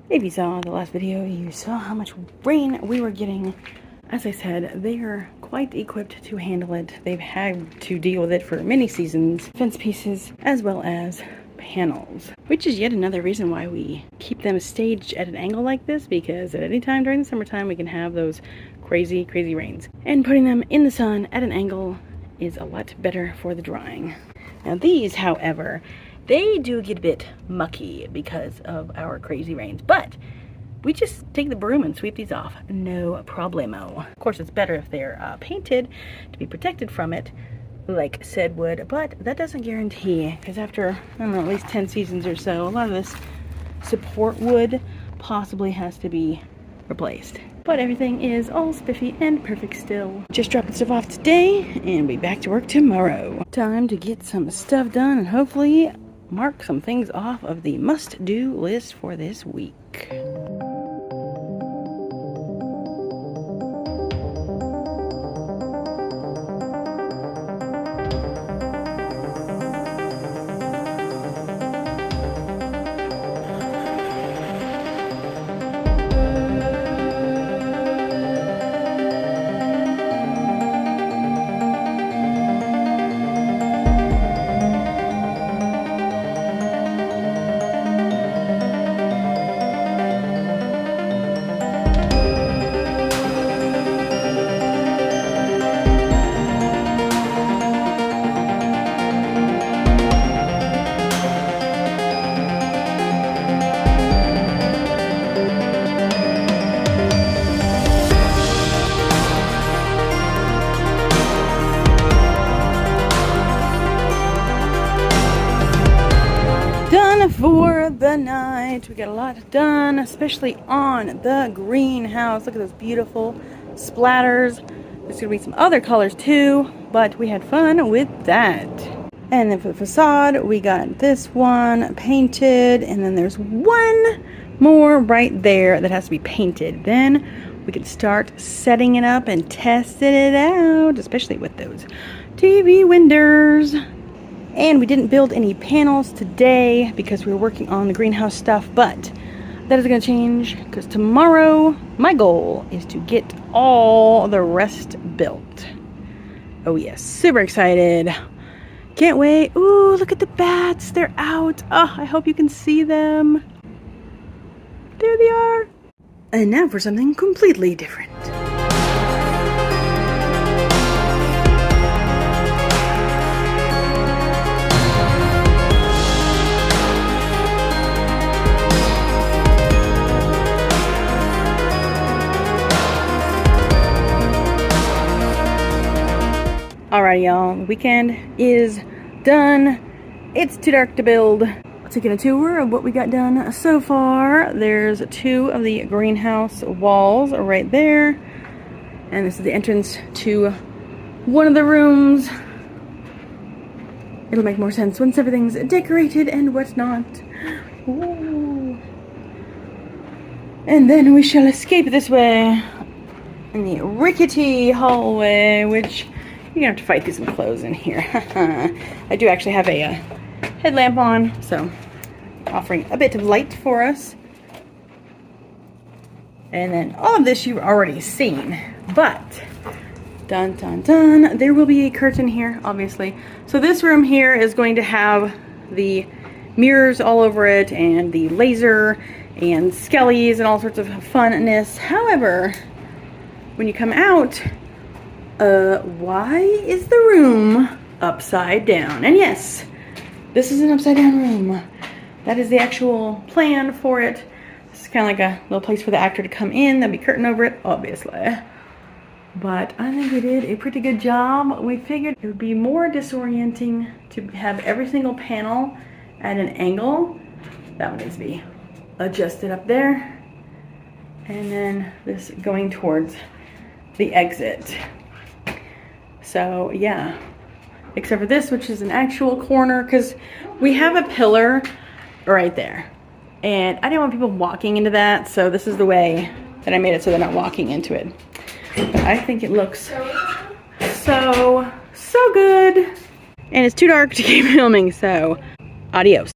If you saw the last video, you saw how much rain we were getting. As I said, they are quite equipped to handle it. They've had to deal with it for many seasons. Fence pieces as well as panels, which is yet another reason why we keep them staged at an angle like this, because at any time during the summertime we can have those crazy rains, and putting them in the sun at an angle is a lot better for the drying. Now these, however, they do get a bit mucky because of our crazy rains, but we just take the broom and sweep these off, no problemo. Of course, it's better if they're painted to be protected from it, like said wood, but that doesn't guarantee, because after, I don't know, at least 10 seasons or so, a lot of this support wood possibly has to be replaced. But everything is all spiffy and perfect still. Just dropping stuff off today and be back to work tomorrow. Time to get some stuff done and hopefully mark some things off of the must-do list for this week. For the night, we got a lot done, especially on the greenhouse. Look at those beautiful splatters. There's gonna be some other colors too, but we had fun with that. And then for the facade, we got this one painted, and then there's one more right there that has to be painted. Then we can start setting it up and testing it out, especially with those TV windows. And we didn't build any panels today because we were working on the greenhouse stuff, but that is going to change because tomorrow my goal is to get all the rest built. Oh yes, super excited. Can't wait. Ooh, look at the bats. They're out. Oh, I hope you can see them. There they are. And now for something completely different. Alrighty, y'all, the weekend is done. It's too dark to build. Taking a tour of what we got done so far. There's two of the greenhouse walls right there. And this is the entrance to one of the rooms. It'll make more sense once everything's decorated and whatnot. Ooh. And then we shall escape this way in the rickety hallway, which you're gonna have to fight through some clothes in here. I do actually have a headlamp on, so offering a bit of light for us. And then all of this you've already seen, but dun dun dun, there will be a curtain here, obviously. So this room here is going to have the mirrors all over it and the laser and skellies and all sorts of funness. However, when you come out, why is the room upside down? And yes, this is an upside down room. That is the actual plan for it. This is kind of like a little place for the actor to come in. There'll be curtain over it, obviously. But I think we did a pretty good job. We figured it would be more disorienting to have every single panel at an angle. That one needs to be adjusted up there. And then this going towards the exit. So yeah, except for this, which is an actual corner, because we have a pillar right there. And I didn't want people walking into that, so this is the way that I made it so they're not walking into it. But I think it looks so good. And it's too dark to keep filming, so adios.